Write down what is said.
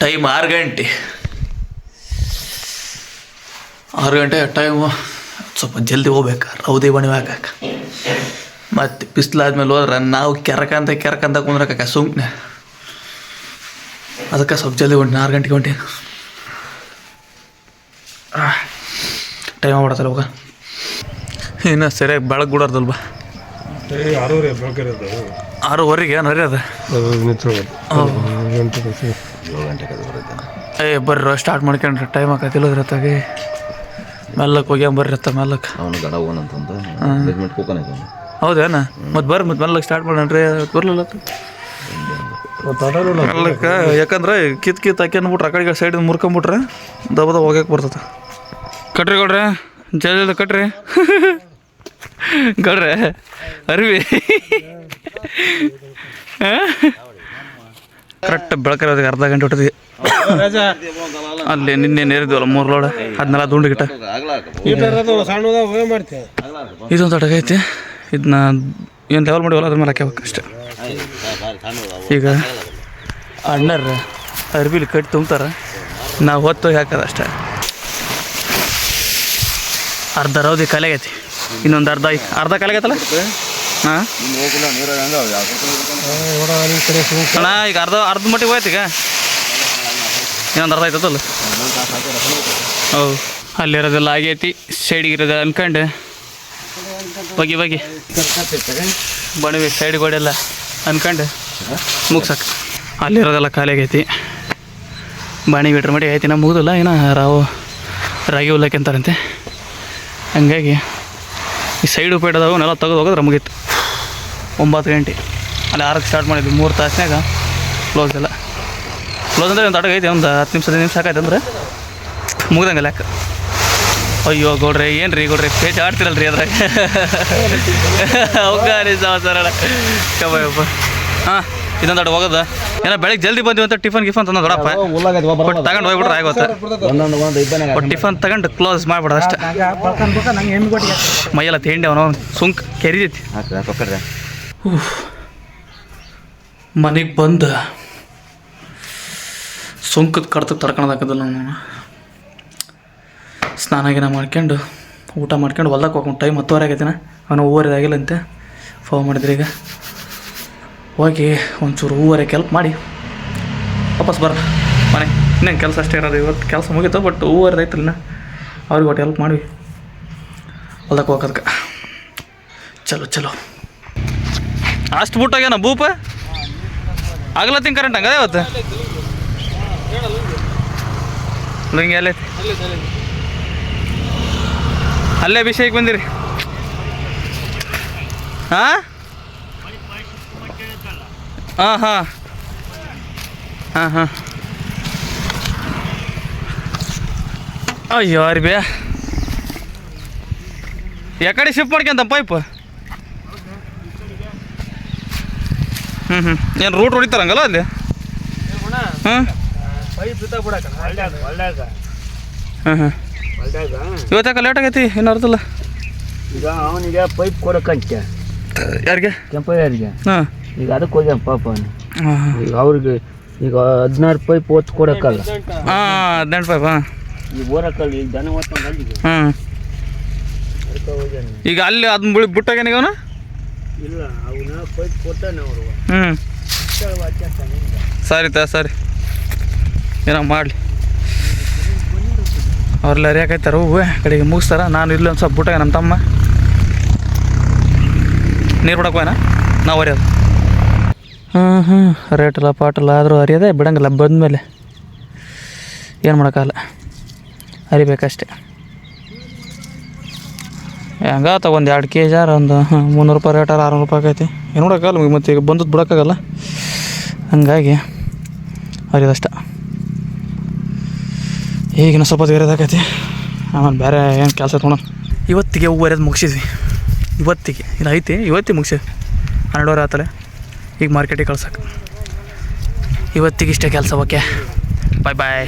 Time 6 ಗಂಟೆ. 6 ಗಂಟೆ time. ಸ್ವಲ್ಪ ಜಲ್ದಿ ಹೋಗ್ಬೇಕು ರೌದಿ ಬಣಿ ಹಾಕಕ್ಕೆ. ಮತ್ತು ಬಿಸಿಲಾದ್ಮೇಲೆ ಹೋದ್ರೆ ನಾವು ಕೆರಕಂತ ಕುಂದ್ರಕ್ಕ ಸುಮ್ಮನೆ. ಅದಕ್ಕೆ ಸ್ವಲ್ಪ ಜಲ್ದಿ ಹೊಂಟು 6 ಗಂಟೆಗೆ ಹೊಂಟೀನಿ. ಟೈಮ್ ಆಗ್ಬಿಡತ್ತಲ್ಲ ಹೋಗ. ಇನ್ನು ಸರಿಯಾಗಿ ಬೆಳಗ್ಗೆ ಬಿಡೋದಲ್ವ 6:30 ಏನು ಹರಿಯೋದು. ಬರ್ರಿ ಸ್ಟಾರ್ಟ್ ಮಾಡ್ಕೊಂಡ್ರಿ ಟೈಮ್ ಆಕತಿಲ್ಲದ್ರಿ ಹೊತ್ತಾಗಿ. ಮೆಲ್ಲಕ್ಕೆ ಹೋಗ್ಯಾಂಬರ್ರಿ ಮೆಲ್ಲಕ್ಕೆ. ಹೌದೇನ ಮತ್ತು ಬರ್ರಿ ಮತ್ತು ಮೆಲ್ಲಕ್ಕೆ ಸ್ಟಾರ್ಟ್ ಮಾಡೋಣ್ರಿ. ಬರ್ಲಿಲ್ಲ ಮೆಲ್ಲಕ್ಕೆ, ಯಾಕಂದ್ರೆ ಕಿತ್ ಹಾಕ್ಯನ್ಬಿಟ್ರೆ ಆ ಕಡೆಗೆ ಸೈಡಿಂದ ಮುರ್ಕೊಂಬಿಟ್ರೆ ದಬದ ಹೋಗ್ಯಕ್ಕೆ ಬರ್ತದೆ. ಕಟ್ರಿ ಕೊಡ್ರಿ ಜಲ್ದಿ ಕಟ್ರಿ ಗಡ್ರೆ ಅರಿವಿ ಕರೆಕ್ಟ್ ಬೆಳಕಿರೋದಕ್ಕೆ ಅರ್ಧ ಗಂಟೆ ಹೊಟ್ಟಿದ್ವಿ. ಅಲ್ಲಿ ನಿನ್ನೆ ನೇರಿದ್ವಲ್ಲ 3 ಲೋಡ್ ಅದನ್ನೆಲ್ಲ ದುಂಡು ಗಿಟ್ಟ. ಇದೊಂದು ತಟಕೈತಿ. ಇದನ್ನ ಏನು ಲೆವೆಲ್ ಮಾಡಿವಲ್ಲ ಅದ್ರ ಮೇಲೆ ಹಾಕ್ಯಬೇಕು ಅಷ್ಟೇ. ಈಗ ಅಣ್ಣರ ಅರ್ಬಿಲಿ ಕಟ್ಟಿ ತುಂಬ್ತಾರೆ, ನಾವು ಹೊತ್ತೋಗಿ ಹಾಕೋದು ಅಷ್ಟೇ. ಅರ್ಧ ರೌದಿ ಕಲೆಗೈತಿ, ಇನ್ನೊಂದು ಅರ್ಧ ಕಲೆಗೈತಲ್ಲ. ಹಾಂ ಅಣ್ಣ ಈಗ ಅರ್ಧ ಮಟ್ಟಿಗೆ ಹೋಯ್ತು. ಈಗ ಇನ್ನೊಂದು ಅರ್ಧ ಆಯ್ತದಲ್ಲ. ಹೌದು ಅಲ್ಲಿರೋದೆಲ್ಲ ಆಗೈತಿ. ಸೈಡಿಗೆ ಇರೋದೆಲ್ಲ ಅನ್ಕೊಂಡು ಬಗೆ ಬಣವಿ ಸೈಡ್ ಗೋಡೆಲ್ಲ ಅನ್ಕೊಂಡು ಮುಗ್ಸಕ್ಕೆ. ಅಲ್ಲಿರೋದೆಲ್ಲ ಖಾಲಿ ಆಗೈತಿ. ಬಾಣಿ ಬಿಟ್ರೆ ಮಡಿ ಐತಿ. ನಾ ಮುಗಿದಿಲ್ಲ ಏನೋ ರಾಗಿ ಹುಲ್ಲಕ್ಕೆ ಅಂತಾರಂತೆ. ಹಂಗಾಗಿ ಈ ಸೈಡು ಪೇಟದವನ್ನೆಲ್ಲ ತೆಗೆದು ಹೋಗೋದ್ರೆ ಮುಗೀತು. 9 ಗಂಟೆ ಅಲ್ಲಿ 6ಕ್ಕೆ ಸ್ಟಾರ್ಟ್ ಮಾಡಿದ್ವಿ. 3 ತಾಸಿನಾಗ ಕ್ಲೋಸ್ ಎಲ್ಲ. ಕ್ಲೋಸ್ ಅಂದರೆ ಒಂದು ಐತಿ. ಒಂದು 10 ನಿಮಿಷ 15 ನಿಮಿಷ ಸಾಕಾಯ್ತು ಅಂದ್ರೆ ಮುಗ್ದಂಗೆ ಲೆಕ್ಕ. ಅಯ್ಯೋ ಗೌಡ್ರಿ ಏನು ರೀ ಗೌಡ್ರಿ ಪೇಜ್ ಆಡ್ತಿರಲ್ರಿ ಅದ್ರಾಗ. ಅವಗಾರಿ ಸರಳ ಕಬಾಯಪ್ಪ. ಹಾಂ ಇದೊಂದು ಹೋಗೋದ ಏನೋ ಬೆಳಗ್ಗೆ ಜಲ್ದಿ ಬಂದಿವಿ ಅಂತ ಟಿಫನ್ ತಂದು ದೊಡ್ಡಪ್ಪ ತಗೊಂಡು ಹೋಗ್ಬಿಟ್ರೆ ಆಗೋತ್ತೆ. ಟಿಫನ್ ತಗೊಂಡು ಕ್ಲೋಸ್ ಮಾಡಿಬಿಡೋದು ಅಷ್ಟೇ. ಮೈಯೆಲ್ಲ ತಿಂಡಿ ಅವನು ಸುಂಕ್ ಕೆರಿದೈತಿ. ಮನೆಗೆ ಬಂದು ಸುಂಕದ ಕಡ್ತಕ್ಕೆ ತಡ್ಕೊಳೋದಾಕದಲ್ಲ. ನಾನು ಸ್ನಾನ ಗಿನ ಮಾಡ್ಕೊಂಡು ಊಟ ಮಾಡ್ಕೊಂಡು ಹೊಲ್ದಕ್ಕೆ ಹೋಗ್ಕೊಂಡು ಟೈಮ್ 10:30 ಆಗೈತಿನ. ಅವನು 5:30 ಆಗಿಲ್ಲಂತೆ. ಫೋನ್ ಮಾಡಿದ್ರಿ. ಈಗ ಹೋಗಿ ಒಂಚೂರು 5:30 ಹೆಲ್ಪ್ ಮಾಡಿ ವಾಪಸ್ ಬರ ಮನೆ. ಇನ್ನೇನು ಕೆಲಸ ಅಷ್ಟೇ ಇರೋದು. ಇವತ್ತು ಕೆಲಸ ಮುಗೀತು, ಬಟ್ 5:30 ಐತಲ್ಲ. ಅವ್ರಿಗೆ ಒಟ್ಟು ಹೆಲ್ಪ್ ಮಾಡಿ ಹೊಲ್ದಕ್ಕೆ ಹೋಗೋದಕ್ಕೆ. ಚಲೋ ಅಷ್ಟು ಬಿಟ್ಟಾಗೇನ ಭೂಪ ಆಗ್ಲತ್ತಿಂಗ್ ಕರೆಂಟ್ ಹಂಗದೆ ಇವತ್ತು. ಹಿಂಗೆ ಎಲ್ಲೈತಿ ಅಲ್ಲೇ ಅಭಿಷೇಕ್ ಬಂದಿರಿ. ಹಾಂ ಹಾಂ ಹಾಂ ಹಾಂ ಹಾಂ ಅಯ್ಯೋ ಅರಿ ಬೇ ಯಾಕಡೆ ಶಿಫ್ಟ್ ಮಾಡ್ಕೊಂತ ಪೈಪ್. ಏನು ರೂಟ್ ಹೊಡಿತಾರಂಗಲ್ಲ ಅಲ್ಲಿ. ಹಾಂ ಹಾಂ ಇವತ್ತಾಕ ಲೇಟ್ ಆಗೈತಿ. ಏನು ಅರ್ಥಲ್ಲ. ಈಗ ಅವನಿಗೆ ಪೈಪ್ ಕೊಡಕ್ಕಂತೆ. ಯಾರಿಗೆ? ಕೆಂಪಯ್ಯರಿಗೆ. ಹಾಂ ಈಗ ಅದಕ್ಕೆ ಹೋಗ್ಯಾನ ಪಾಪ ಅವನು. ಈಗ ಅವ್ರಿಗೆ ಈಗ 16 ಪೈಪ್ ಒತ್ತು ಕೊಡಕ್ಕಲ್ಲ. ಹಾಂ 18 ಪೈಪ್. ಹಾಂ ಈಗ ಓರಕ್ಕಲ್ಲ. ಈಗ ದನ ಓದ್ಕೊಂಡು ಅಲ್ಲಿಗೆ. ಹಾಂ ಅದಕ್ಕೆ ಹೋಗ್ಯಾನ. ಈಗ ಅಲ್ಲಿ ಅದನ್ನ ಬಿಟ್ಟಾಗೇನಿಗ ಅವನು. ಇಲ್ಲ ಅವನ ಪೈಪ್ ಕೊಟ್ಟಾನೆ ಅವರು. ಸರಿ ಏನೋ ಮಾಡಲಿ. ಅವ್ರೆಲ್ಲ ರೇಖಾಯ್ತಾರೆ ಹೂವು ಕಡೆಗೆ ಮುಗಿಸ್ತಾರೆ. ನಾನು ಇಲ್ಲಿ ಒಂದು ಸ್ವಲ್ಪ ಬಿಟ್ಟಾಗ ನಮ್ಮ ತಮ್ಮ ನೀರು ಬಿಡಕ್ಕೆ ಹೋಯ್ನ ನಾವು ಹರಿಯೋದು. ರೇಟಲ್ಲ ಪಾಟಲ್ಲ ಆದರೂ ಹರಿಯೋದೇ ಬಿಡಂಗಿಲ್ಲ. ಬಂದಮೇಲೆ ಏನು ಮಾಡೋಕ್ಕಾಗಲ್ಲ, ಹರಿಬೇಕಷ್ಟೆ. ಹೆಂಗಾತ ಒಂದು 2 kg ಒಂದು 300 ರೂಪಾಯಿ ರೇಟ್ 600 ರೂಪಾಯಿ ಆಗೈತಿ. ಏನು ಮಾಡೋಕ್ಕಾಗಲ್ಲ. ಮತ್ತು ಈಗ ಬಂದದ್ದು ಬಿಡೋಕ್ಕಾಗಲ್ಲ. ಹಂಗಾಗಿ ಹರಿಯೋದಷ್ಟ. ಈಗಿನ ಸ್ವಲ್ಪ ಬೇರೆದಾಗೈತಿ. ಆಮೇಲೆ ಬೇರೆ ಏನು ಕೆಲಸ ತೊಗೊಳೋಣ. ಇವತ್ತಿಗೆ ಹೂವು ಹರಿಯೋದು ಮುಗಿಸಿದ್ವಿ. ಇವತ್ತಿಗೆ ಇದು ಐತಿ. ಇವತ್ತಿಗೆ ಮುಗಿಸಿದ್ವಿ. 12:30 ಆತಲೆ. ಈಗ ಮಾರ್ಕೆಟಿಗೆ ಕಳ್ಸಕ್ಕೆ. ಇವತ್ತಿಗೆ ಇಷ್ಟೇ ಕೆಲಸ. ಓಕೆ ಬಾಯ್.